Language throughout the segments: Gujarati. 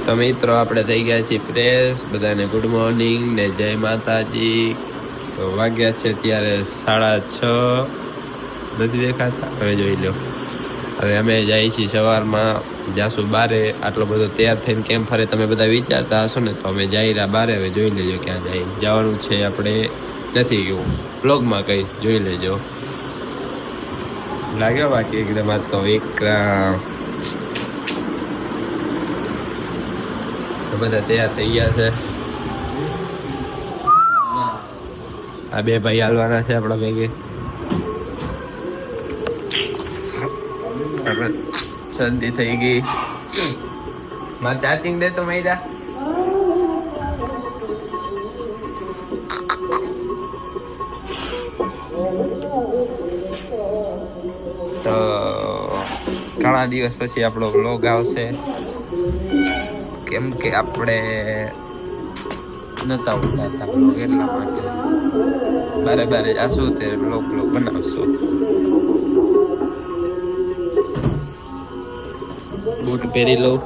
તો મિત્રો આપણે થઈ ગયા છીએ ફ્રેશ. બધાને ગુડ મોર્નિંગ ને જય માતાજી. તો વાગ્યા છે ત્યારે 6:30. નથી દેખાતા? હવે જોઈ લો. હવે અમે જઈએ છીએ સવારમાં, જાશું બારે. આટલો બધો તૈયાર થઈને કેમ ફરે તમે બધા વિચારતા હશો ને, તો અમે જઈ રહ્યા બારે. હવે જોઈ લેજો ક્યાં જઈ જવાનું છે. આપણે નથી ગયું બ્લોગમાં કંઈ જોઈ લેજો. લાગ્યો બાકી એકદમ આ તો તો બધા તૈયાર થઈ ગયા છે. આ બે ભાઈ હાલવાના છે આપણા ભેગે. શરદી થઈ ગઈ. મારે ચાર્જિંગ દે તો મૈરા. તો ઘણા દિવસ પછી આપણો વ્લોગ આવશે, કેમ કે આપણે નતા ઉતારતા વ્લોગ, એટલા માટે બારે જાશું તે વ્લોગ બનાવશું. બૂટ પહેરી લઉં.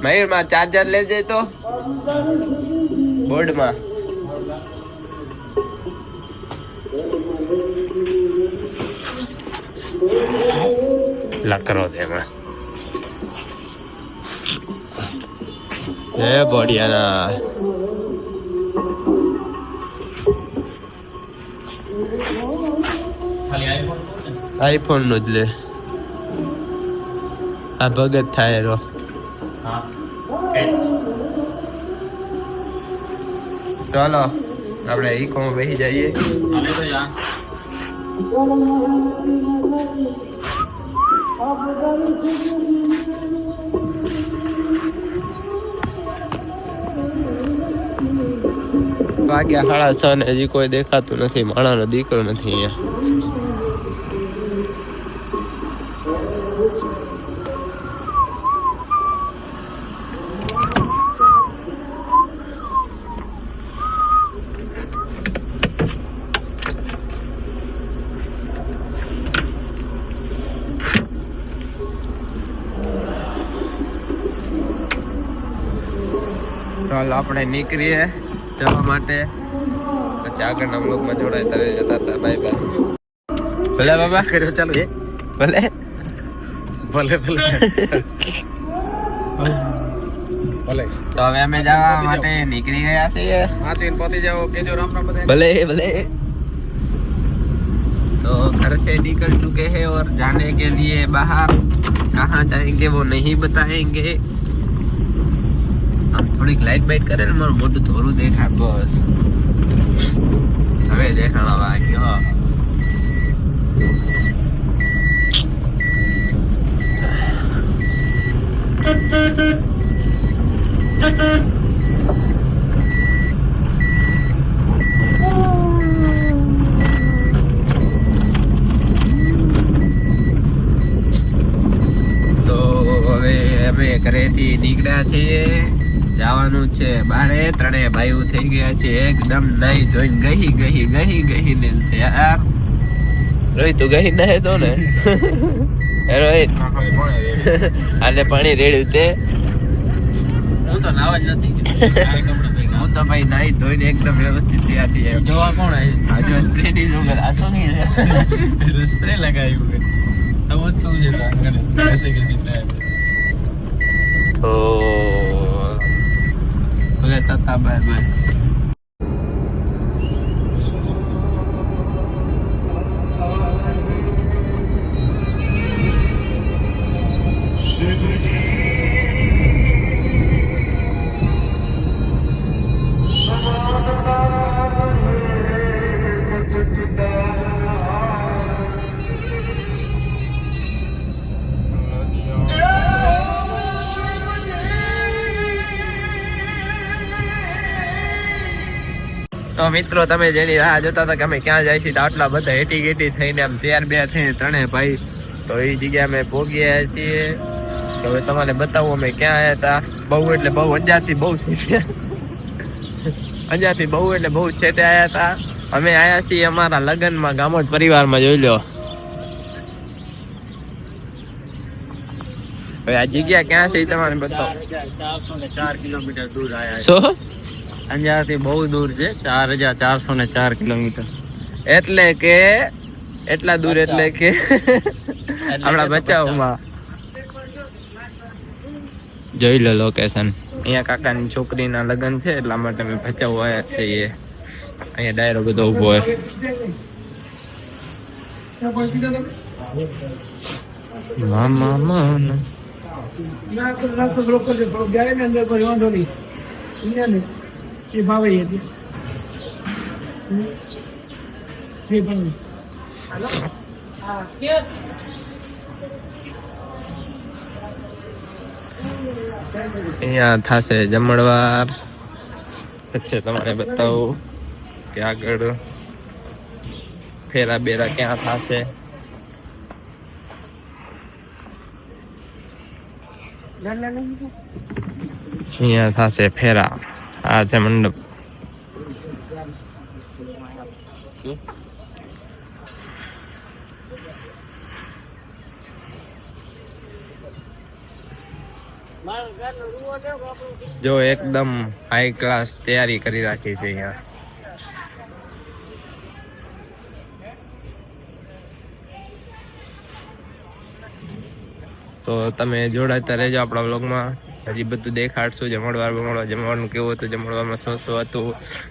મયુર માં ચાર્જર લેજે તો બોર્ડમાં. લકરો દેમાં એ બોડિયાના આઈફોન નું જ લે. આ ભગત થાય રો. ચાલો આપણે ઈકોમાં બેસી જઈએ. વાગ્યા 6:30 ને હજી કોઈ દેખાતું નથી. માણાનો દીકરો નથી અહીંયા. ચાલો આપણે નીકળીએ જવા માટે. પછી આગળના બ્લોગમાં જોડાય ત્યારે જતા હતા. Bye bye. ભલે બાબા કર્યો. ચાલો એ ભલે ભલે ભલે ભલે. તો હવે અમે જવા માટે નીકળી ગયા છીએ. વાંચીને પહોંચી જાઓ. કેજો રામ રામ બધા. ભલે ભલે. तो घर से निकल चुके हैं और जाने के लिए बाहर. कहाँ जाएंगे वो नहीं बताएंगे. આમ થોડીક લાઈટ બાઈટ કરે ને મારું મોટું થોડું દેખાય બસ. હવે દેખાણો વાગ્યો. તો હવે અમે ઘરેથી નીકળ્યા છીએ. જવાનું છે બારે. ત્રણેય ભાઈઓ થઈ ગયા છે એકદમ નાઈ ધોઈને ગહી ને યાર. રોહિત તું ગહી નહે તો ને રોહિત આલે પાણી રેડ્યું તે. હું તો નાવા જ નથી. હું તો ભાઈ નાઈ ધોઈને એકદમ વ્યવસ્થિત તૈયાર થઈ જાય. જોવા કોણ આજે સ્પ્રે ની જોગર આસો નહીં સ્પ્રે લગાવ્યું સૌ શું છે कैसे सीखना है तो बोले तथा बाय बाय. તો મિત્રો તમે જેની રાહ જોતા હતા કે અમે ક્યાં જાય છીએ, આટલા બધા હેટી ગેટી થઈને આમ તૈયાર બે થઈને ત્રણે ભાઈ તો એ જગ્યાએ અમે પહોંચી ગયા છીએ. તો હવે તમારે બતાવું અમે ક્યાં આવ્યા હતા. બહુ એટલે બહુ અંજારથી બહુ છેટે, અંજારથી બહુ એટલે બહુ છેટે આવ્યા હતા. અમે આયા છીએ અમારા લગ્નમાં ગામોદ પરિવારમાં, જોઈ લો. હવે આ જગ્યા ક્યાં છે એ તમારે બતાવો. 404 કિલોમીટર દૂર આયા. શું? અંજારથી બહુ દૂર છે, 4404 કિલોમીટર. એટલે કે એટલા દૂર, એટલે કે આપણા બચાવમાં. જોઈ લો લોકેશન. અહીંયા કાકાની છોકરીના લગ્ન છે, એટલા માટે અમે ભચાઉ આવ્યા છીએ. અહીંયા ડાયરો બધો ઉભો હોય. મામા મામા અહીંયા થશે જમણવાર. પછી તમારે બતાવું કે આગળ ફેરા બેરા ક્યાં થશે. અહીંયા થશે ફેરા. આ છે મંડપ. જો એકદમ હાઈ ક્લાસ તૈયારી કરી રાખી છે અહીંયા. તો તમે જોડાતા રહેજો આપણા વ્લોગમાં. હજી બધું દેખાડશું. જમણવાનું કેવું હતું, જમણવારમાં શું હતું,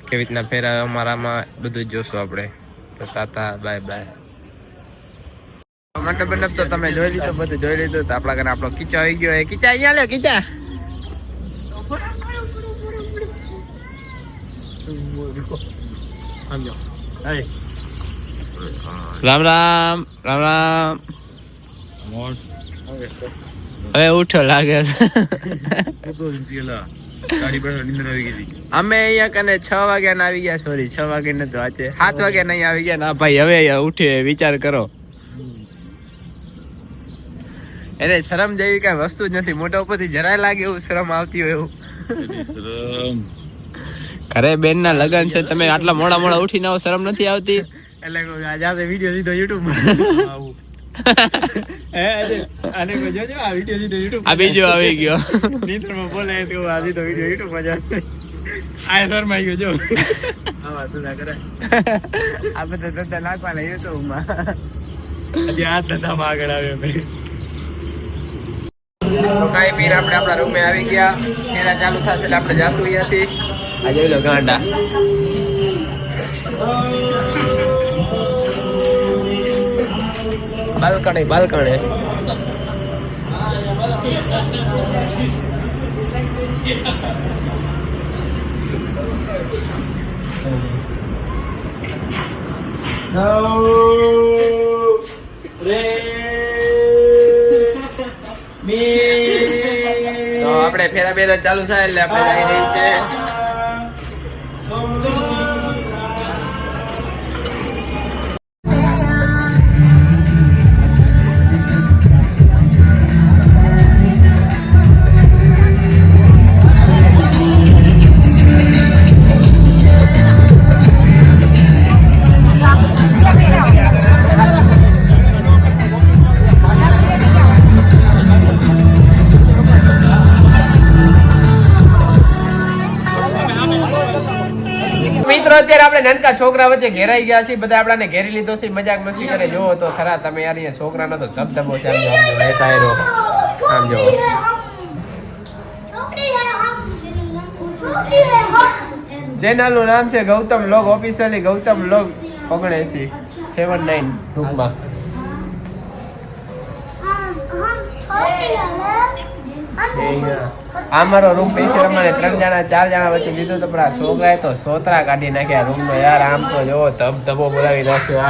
કેવી રીતના ફેરા અમારામાં, બધું જ જોશું આપણે. તો તાતા બાય બાય. મંડપ તો તમે જોઈ લીધું, બધું જોઈ લીધું. તો આપણા ઘરે આપણો કીચા આવી ગયો. કીચા અહીંયા લે, કીચા. રામ રામ રામ રામ. હવે ઉઠો લાગે. અમે અહીંયા કને 6 વાગ્યા આવી ગયા. સોરી 6 વાગે નતો, આજે 7 વાગ્યા નહીં આવી ગયા. ના ભાઈ હવે ઉઠે, વિચાર કરો. એને શરમ જેવી કઈ વસ્તુ જ નથી. મોટા ઉપરથી જરાય લાગે એવું શરમ આવતી હોય એવું. ઘરે બેન ના લગન છે, તમે આટલા મોડા ઉઠીને આવો, શરમ નથી આવતી? એટલે આજે વિડીયો સીધો યુટ્યુબ આ બીજો આવી ગયો. બોલે તો આ સીધો વિડીયો યુટ્યુબ માં જશે. આ શરમાઈ ગયો જો. આ બધા ધંધા નાખવાના યુટ્યુબ માં. હજી આ ધંધામાં આગળ આવ્યો ભાઈ. કાંઈ પીર આપણે આપણા રૂમે આવી ગયા. એના ચાલુ થશે એટલે આપણે જાશું અહીંયાથી. આ જોઈ લો ગાંડા. બાલ્કણી તો આપણે ફેરા બેરા ચાલુ થાય એટલે આપણે જઈ રહી છે. મિત્રો અત્યારે આપણે નાનકા છોકરા વચ્ચે ઘેરાઈ ગયા છીએ. બધા આપણાને ઘેરી લીધો છે, મજાક મસ્તી કરે. જોવો તો ખરા તમે યાર, અહીંયા છોકરાનો તો ધબધબો છે. આમ જો ચેનલ નું નામ છે Gautam log officially. Gautam log 7979 ટૂંકમાં. આ મારો રૂમ પૈસા રમાને 3 જણા 4 જણા વચ્ચે લીધો તો, પણ આ છોકરાએ તો સોતરા કાઢી નાખ્યા રૂમ નો યાર. આમ તો જોવો ધબધબો બોલાવી નાખ્યો.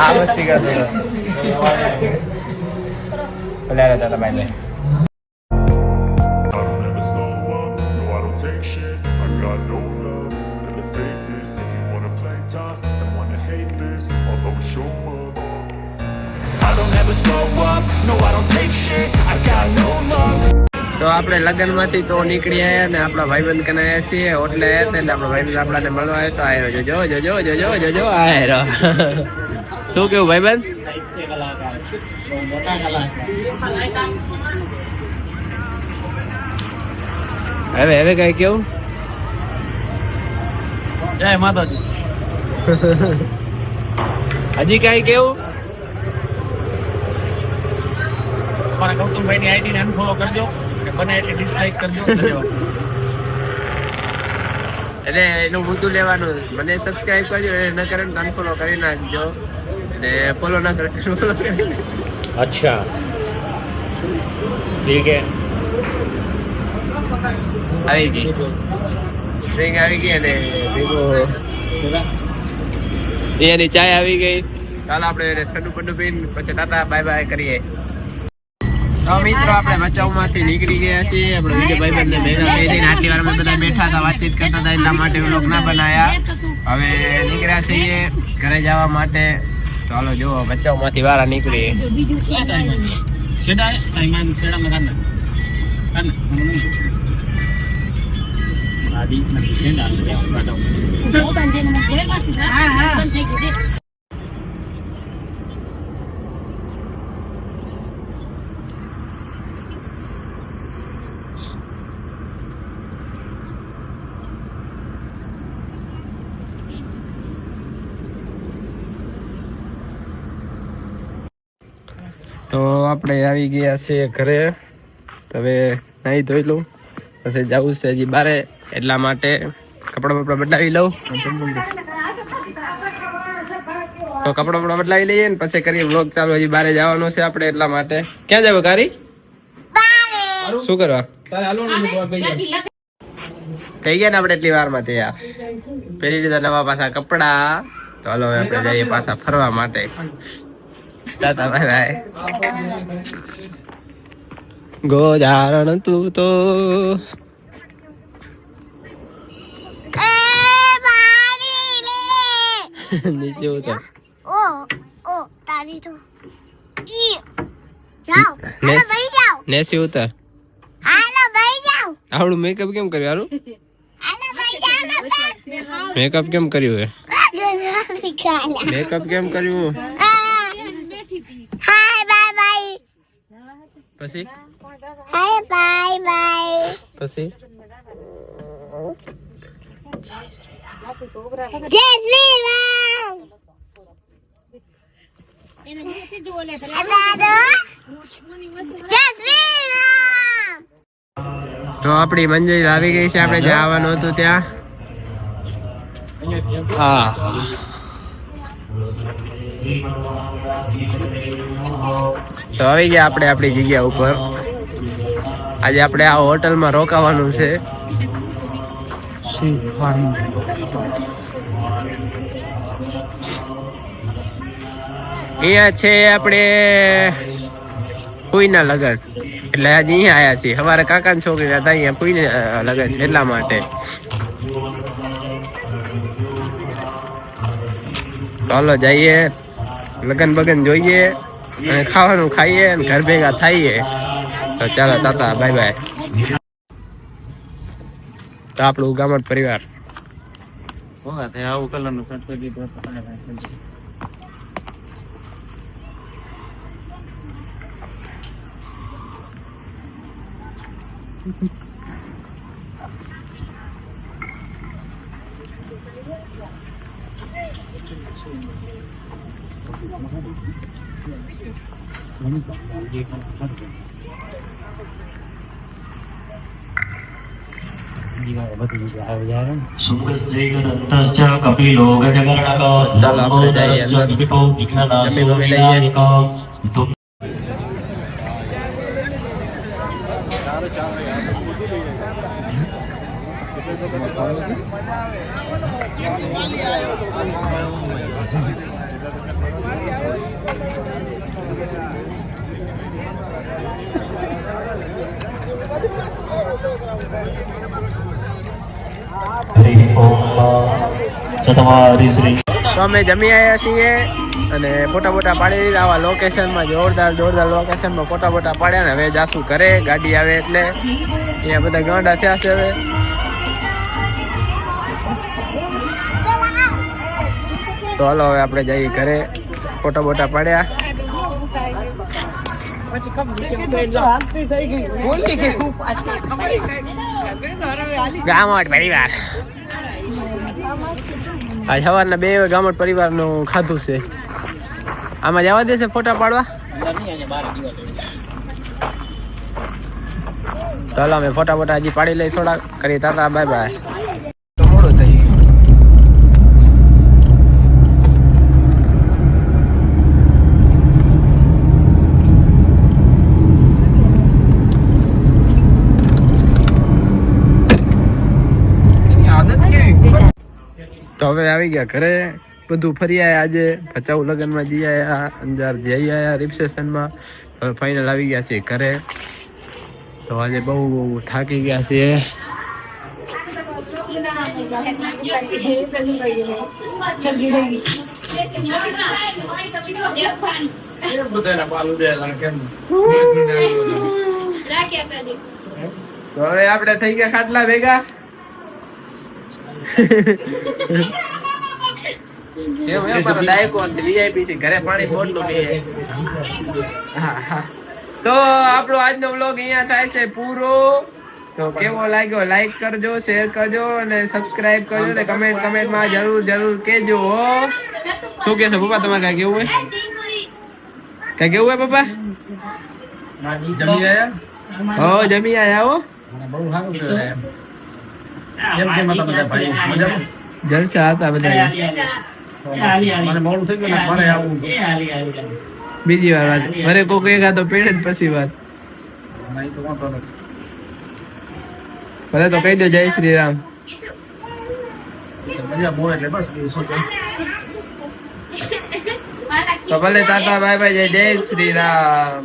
આ મસ્તી કરતો ભલે દાદા by. I don't ever slow up, no I don't take shit. I got no તો આપણે લગ્ન માંથી તો નીકળી આવ્યા ને આપણા ભાઈબંધ કને આવ્યા છીએ એટલે આપણા ભાઈબંધ આપણાને મળવા આવ્યો તો આવ્યો જોજો આયરો શું કેવું ભાઈબંધ હવે કઈ કેવું જય માતાજી હજી કઈ કેવું મારા ગૌતમભાઈ ની આઈડી ને અનફોલો કરજો અને બને એટલી ડિસલાઈક કરજો એટલે એનું મુદ્દું લેવાનું મને સબસ્ક્રાઇબ કરજો ન કરે તો અનફોલો કરી નાખજો ને ફોલો ના કરે ફોલો કરી अच्छा ठीक है આવી ગઈ સ્ટ્રિંગ આવી ગઈ અને એની ચાય આવી ગઈ ચાલો આપણે ઠંડુ પંડુ પીને પછી ટાટા બાય બાય કરીએ તો મિત્રો આપણે બચાવમાંથી નીકળી ગયા છીએ આપણે વિજય ભાઈબંધને ભેગા કરીને આટલી વાર અમે બધા બેઠા હતા વાતચીત કરતા હતા એટલા માટે વ્લોગ ના બનાયા હવે નીકળ્યા છીએ ઘરે જવા માટે ચાલો જો બચાવમાંથી વારા નીકળીએ તો આપણે આવી ગયા છીએ ઘરે હવે નાહી ધોઈ લઉં પછી જવું છે હજી બારે એટલા માટે કપડાં બપડા બદલાવી લઉં તો કપડાં બપડા બદલાવી લઈએ ને પછી કરીએ વ્લોગ ચાલુ હજી બારે જવાનું છે આપણે એટલા માટે ક્યાં જાવ કારી શું કરવા કઈ ગયા ને આપણે એટલી વારમાં તે યાર પહેરી લીધા નવા પાછા કપડા તો હાલો હવે આપણે જઈએ પાછા ફરવા માટે ટાટા બાય બાય ગોજારણ તું તો નીચે ઉતર નેસી ઉતર આવડું મેકઅપ કેમ કર્યું મેકઅપ કેમ કર્યું હે મેકઅપ કેમ કર્યું પછી પછી તો આપણી મંજિલ આવી ગઈ છે આપણે જ્યાં આવવાનું હતું ત્યાં હા તો આવી ગયા આપણે આપણી જગ્યા ઉપર આજે આપણે આ હોટલમાં રોકાવાનું છે અહીંયા છે આપણે ફૂઈના લગન એટલે આજે અહીંયા આવ્યા છીએ સવારે કાકાની છોકરી હતા અહીંયા ફૂઈને લગન છે એટલા માટે ચાલો જઈએ લગન બગન જોઈએ અને ખાવાનું ખાઈએ અને ઘર ભેગા થઈએ તો ચાલો તાતા બાય બાય તો આપણું ગામડ પરિવાર આવું કલરનું શર્ટ કરી દીધું કપિલો ગજગણક ચાલો આપણે જઈએ અંદર. હરિ ઓમ ચતમારી શ્રી તો અમે જમી આવ્યા છીએ અને ફોટા બોટા પાડી દીધા આવા લોકેશનમાં, જોરદાર લોકેશનમાં ફોટા બોટા પાડ્યા ને હવે જાશું ઘરે, ગાડી આવે એટલે અહીંયા બધા ગાંડા થયા છે હવે. તો હાલો હવે આપણે જઈએ ઘરે, ફોટા બોટા પાડ્યા. ગામઠ પરિવાર આ સવારના 2 ગામઠ પરિવારનું ખાધું છે. આમાં જવા દેશે ફોટા પાડવા? તો હાલો અમે ફોટા બોટા હજી પાડી લઈ, થોડા કરી તાતા, બાય બાય. તો મોડું થઈ ગયું. તો હવે આવી ગયા ઘરે, બધું ફરી આવ્યા. આજે ભચાઉ લગ્નમાં જઈ આવ્યા, અંજાર જઈ આવ્યા રિસેપ્શનમાં. હવે ફાઇનલ આવી ગયા છે ઘરે. તો આજે બહુ થાકી ગયા છે. તો હવે આપણે થઈ ગયા ખાટલા ભેગા. તો આપણો આજનો વ્લોગ અહીંયા થાય છે પૂરો. તો કેવો લાગ્યો લાઈક કરજો, શેર કરજો અને સબસ્ક્રાઇબ કરજો ને કમેન્ટમાં જરૂર કેજો. શું કે છે પપ્પા, તમારે કઈ કેવું હોય? કઈ કેવું હોય પપ્પા? જમી આયા હો. જલસા હતા બધા. બીજી વાર વાત મારે કોઈ તો પેડે પછી વાત ભલે તો કહી દો જય શ્રી રામ. તો ભલે તાતા બાય બાય, જય શ્રી રામ.